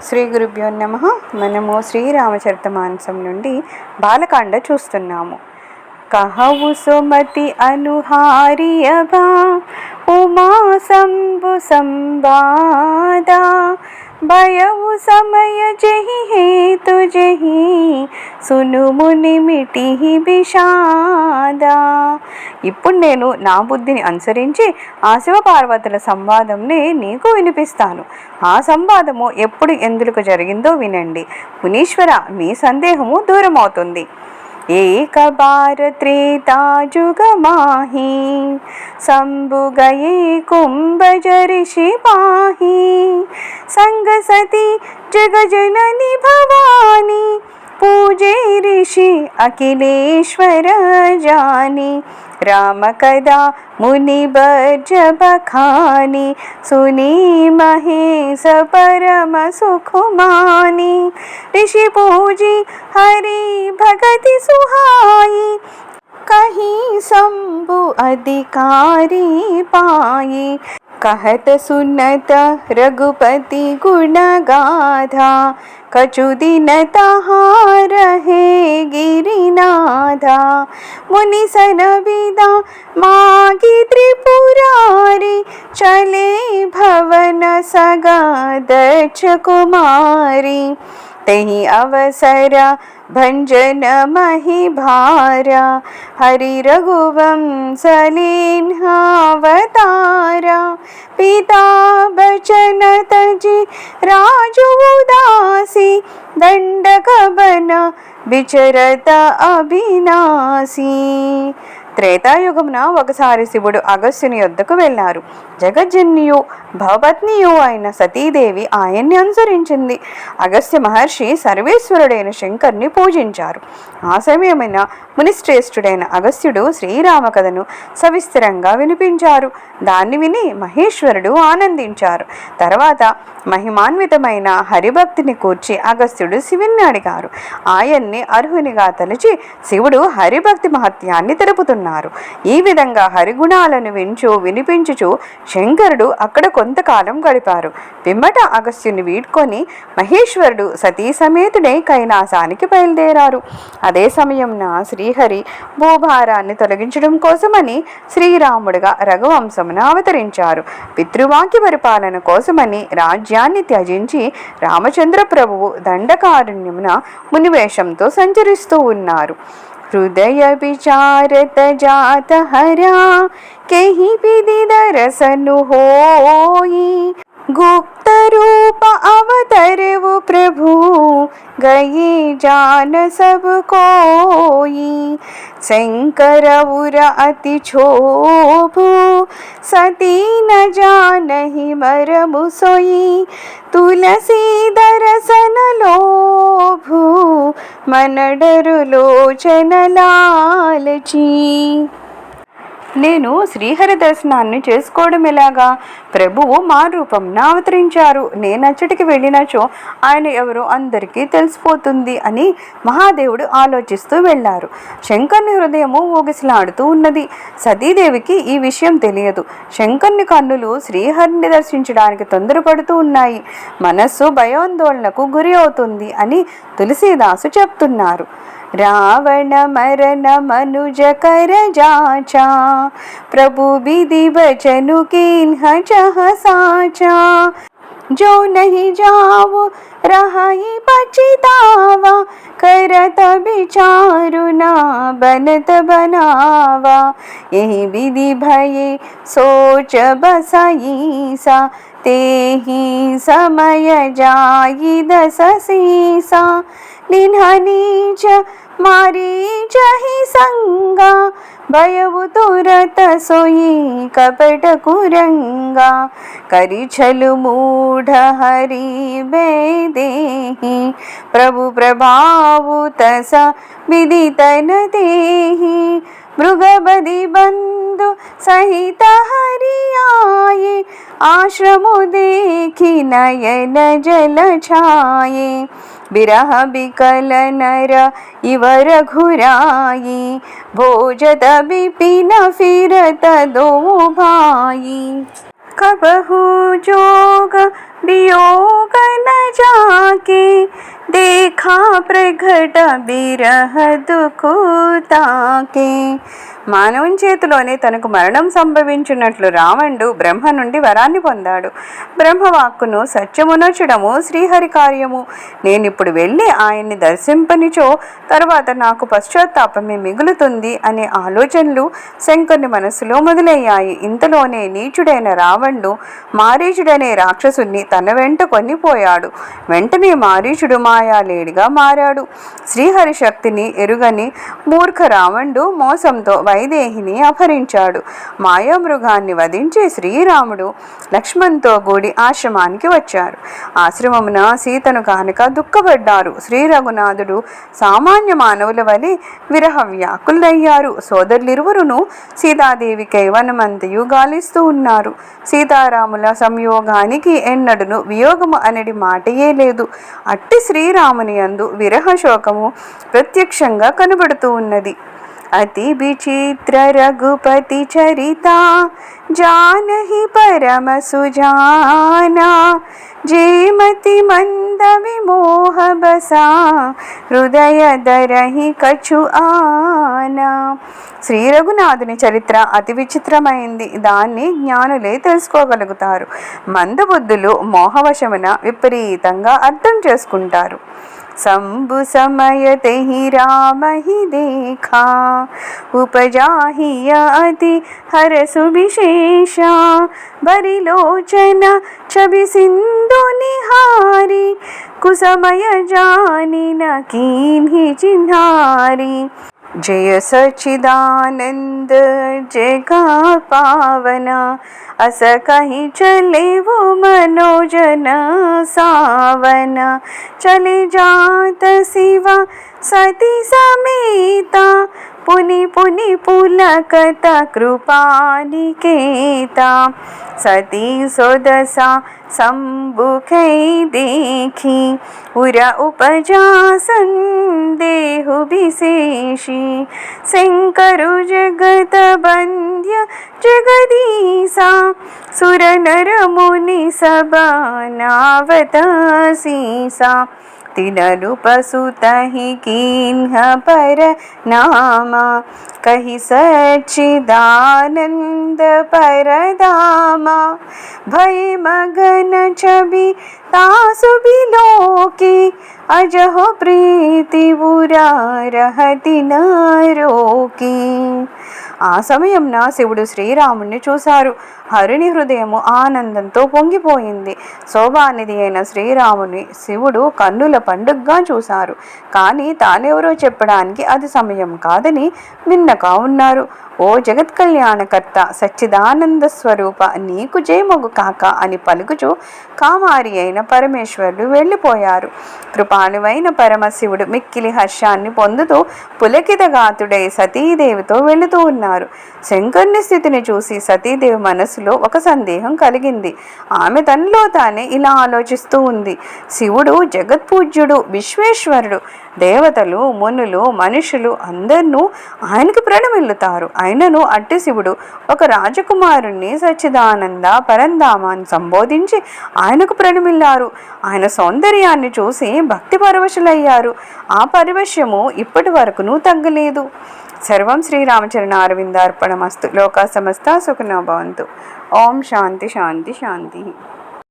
శ్రీ గురుభ్యో నమః. మనము శ్రీరామచరితమానసం నుండి బాలకాండ చూస్తున్నాము. కహవు సుమతి అనుహారియభా ఉమా సంబు సంబాదా భయవు సమయ జహి హేతు జహి సునుము నిమిటి విషాదా. ఇప్పుడు నేను నా బుద్ధిని అనుసరించి ఆ శివపార్వతుల సంవాదంని నీకు వినిపిస్తాను. ఆ సంవాదము ఎప్పుడు ఎందుకు జరిగిందో వినండి. మునీశ్వర, మీ సందేహము దూరమవుతుంది. ఏక బార త్రేతాజుగమాహి సంబుగయే కుంభజరిషి పాహి సంగ సతి జగజనని భవాని పూజే ऋषि अखिलेश्वर जानी राम कदा मुनि बर्ज बखानी सुनी महेश परम सुखमानी ऋषि पूजी हरि भगति सुहाई कहीं शंभु अधिकारी पाई कहत सुनत रघुपति गुण गाधा कछु दिन तहाँ रहे गिरिनाथा मुनि सन विदा मागी त्रिपुरारी चले भवन सगा दक्ष कुमारी तही अवसर भंजन मही भारा हरि रघुवंशलीन्हावतारा पिता बचन तजी राजु उदासी दंडक बन विचरत अभिनासी. త్రేతాయుగమున ఒకసారి శివుడు అగస్త్యుని యొద్దకు వెళ్ళారు. జగజ్జన్యు భవపత్నియు అయిన సతీదేవి ఆయన్ని అనుసరించింది. అగస్త్య మహర్షి సర్వేశ్వరుడైన శంకర్ని పూజించారు. ఆ సమయమైన మునిశ్రేష్ఠుడైన అగస్త్యుడు శ్రీరామ కథను సవిస్తరంగా వినిపించారు. దాన్ని విని మహేశ్వరుడు ఆనందించారు. తర్వాత మహిమాన్వితమైన హరిభక్తిని కూర్చి అగస్త్యుడు శివుణ్ణి అడిగారు. ఆయన్ని అర్హునిగా తలచి శివుడు హరిభక్తి మహత్యాన్ని తెలుపుతున్నారు. ఈ విధంగా హరిగుణాలను వినిపించుచు శంకరుడు అక్కడ కొంతకాలం గడిపారు. పిమ్మట అగస్త్యుని వీడ్కొని మహేశ్వరుడు సతీ సమేతుడై కైలాసానికి బయలుదేరారు. అదే సమయంన శ్రీహరి భూభారాన్ని తొలగించడం కోసమని శ్రీరాముడుగా రఘువంశమున అవతరించారు. పితృవాక్య పరిపాలన కోసమని రాజ్యాన్ని త్యజించి రామచంద్ర ప్రభువు దండకారణ్యమున మునివేషంతో సంచరిస్తూ ఉన్నారు. हृदय विचारत जात हरा केहि विधि दरसनु होई गुप्त रूप अवतरवु प्रभु गए जान सब कोई शंकर उर अति क्षोभु सती न जानहि मरमु सोई तुलसी दरसन लोभु मन डरु लोचन लालची. నేను శ్రీహరి దర్శనాన్ని చేసుకోవడం ఎలాగా? ప్రభువు మా రూపంన అవతరించారు. నేనచ్చటికి వెళ్ళినచో ఆయన ఎవరో అందరికీ తెలిసిపోతుంది అని మహాదేవుడు ఆలోచిస్తూ వెళ్ళారు. శంకర్ని హృదయము ఊగిసలాడుతూ ఉన్నది. సతీదేవికి ఈ విషయం తెలియదు. శంకర్ని కన్నులు శ్రీహరిని దర్శించడానికి తొందరపడుతూ ఉన్నాయి. మనస్సు భయాందోళనకు గురి అవుతుంది అని తులసీదాసు చెప్తున్నారు. रावण मरण मनुज कर जाचा प्रभु विधि बचनु किन्ह चह साचा जो नहीं जाओ रहाई पछतावा करत विचारु ना बनत बनावा यही विधि भये सोच बसाई सा तेहि समय जाई दस सीसा निन्हा नीच मारी जही संगा भयउ तुरत सोई कपट कुरंगा करी छलु मूढ़ हरि बेदेहि प्रभु प्रभावु तस विदित न देहि मृगबदि बंधु सहित हरि आये आश्रमो देखि नयन जल छाये बिरह बिकल नर इवर घुराई भोजत बिपिन फिरत दो भाई कबहु जोग वियोग न जाके, देखा प्रगट बिरह दुख ताके. మానవుని చేతిలోనే తనకు మరణం సంభవించినట్లు రావణుడు బ్రహ్మ నుండి వరాన్ని పొందాడు. బ్రహ్మవాక్కును సత్యమునొచ్చడము శ్రీహరి కార్యము. నేనిప్పుడు వెళ్ళి ఆయన్ని దర్శింపనిచో తరువాత నాకు పశ్చాత్తాపమే మిగులుతుంది అనే ఆలోచనలు శంకరుని మనస్సులో మొదలయ్యాయి. ఇంతలోనే నీచుడైన రావణుడు మారీచుడనే రాక్షసుని తన వెంట కొనిపోయాడు. వెంటనే మారీచుడు మాయాలేడిగా మారాడు. శ్రీహరి శక్తిని ఎరుగని మూర్ఖ రావణుడు మోసంతో వైదేహిని అపహరించాడు. మాయామృగాన్ని వధించి శ్రీరాముడు లక్ష్మణ్తో కూడి ఆశ్రమానికి వచ్చారు. ఆశ్రమమున సీతను కానక దుఃఖపడ్డారు. శ్రీ రఘునాథుడు సామాన్య మానవుల వలె విరహ వ్యాకులయ్యారు. సోదరులిరువురును సీతాదేవికై వనమంతయు గాలిస్తూ ఉన్నారు. సీతారాముల సంయోగానికి ఎన్నడును వియోగము అనడి మాటయే లేదు. అట్టి శ్రీరాముని యందు విరహ శోకము ప్రత్యక్షంగా కనబడుతూ ఉన్నది. అతి విచిత్ర రఘుపతి చరితా జానహి పరమ సుజానా, జేమతి మంద విమోహ బసా హృదయ దరహి కచు ఆనా. శ్రీ రఘునాథుని చరిత్ర అతి విచిత్రమైంది. దాన్ని జ్ఞానులే తెలుసుకోగలుగుతారు. మందబుద్ధులు మోహవశమున విపరీతంగా అర్థం చేసుకుంటారు. शंभु समय तेहि राम ही देखा, उपजाहि अति हरसु विशेषा, बरिलोचन छवि सिंधु निहारी, कुसमय जानी न कीन्हि चिन्हारी. जय सच्चिदानंद जगा पावना, अस कहीं चले वो मनोजन सावना. चले जात शिवा सती समेता, पुनि पुनि पुलकत कृपानिकेता. सती सोदसा संबुखै देखी, उर उपजा संदेहु विशेषी. शंकरु जगत बंध्य जगदीसा, सुर नर मुनि सब नावत सीसा. तिनरूपसुतहि कीन्ह पर नामा, कहि सच्चिदानंद परधामा. भय मगन छवि तासु बिलोकी, अजहो प्रीति बुरा रहति न रोकी. ఆ సమయంన శివుడు శ్రీరాముణ్ణి చూశారు. హరిని హృదయము ఆనందంతో పొంగిపోయింది. శోభానిధి అయిన శ్రీరాముని శివుడు కన్నుల పండుగగా చూశారు. కానీ తానెవరో చెప్పడానికి అది సమయం కాదని విన్నగా ఉన్నారు. ఓ జగత్ కళ్యాణకర్త, సచ్చిదానంద స్వరూప, నీకు జయమగు కాక అని పలుకుచు కామారి అయిన పరమేశ్వరుడు వెళ్ళిపోయారు. కృపాణువైన పరమశివుడు మిక్కిలి హర్షాన్ని పొందుతూ పులకితగాతుడై సతీదేవితో వెళుతూ ఉన్నారు. శంకరుని స్థితిని చూసి సతీదేవి మనసులో ఒక సందేహం కలిగింది. ఆమె తనలో తానే ఇలా ఆలోచిస్తూ ఉంది. శివుడు జగత్పూజ్యుడు, విశ్వేశ్వరుడు. దేవతలు, మునులు, మనుషులు అందరూ ఆయనకి ప్రణమిల్లుతారు. అయినను అట్టి శివుడు ఒక రాజకుమారుణ్ణి సచ్చిదానంద పరంధామాన్ని సంబోధించి ఆయనకు ప్రణమిల్లారు. ఆయన సౌందర్యాన్ని చూసి భక్తి పరవశులయ్యారు. ఆ పరవశ్యము ఇప్పటి వరకును తగ్గలేదు. సర్వం శ్రీరామచరణ అరవిందార్పణమస్తు. లోకా సమస్త సుఖినో భవంతు. ఓం శాంతి శాంతి శాంతి.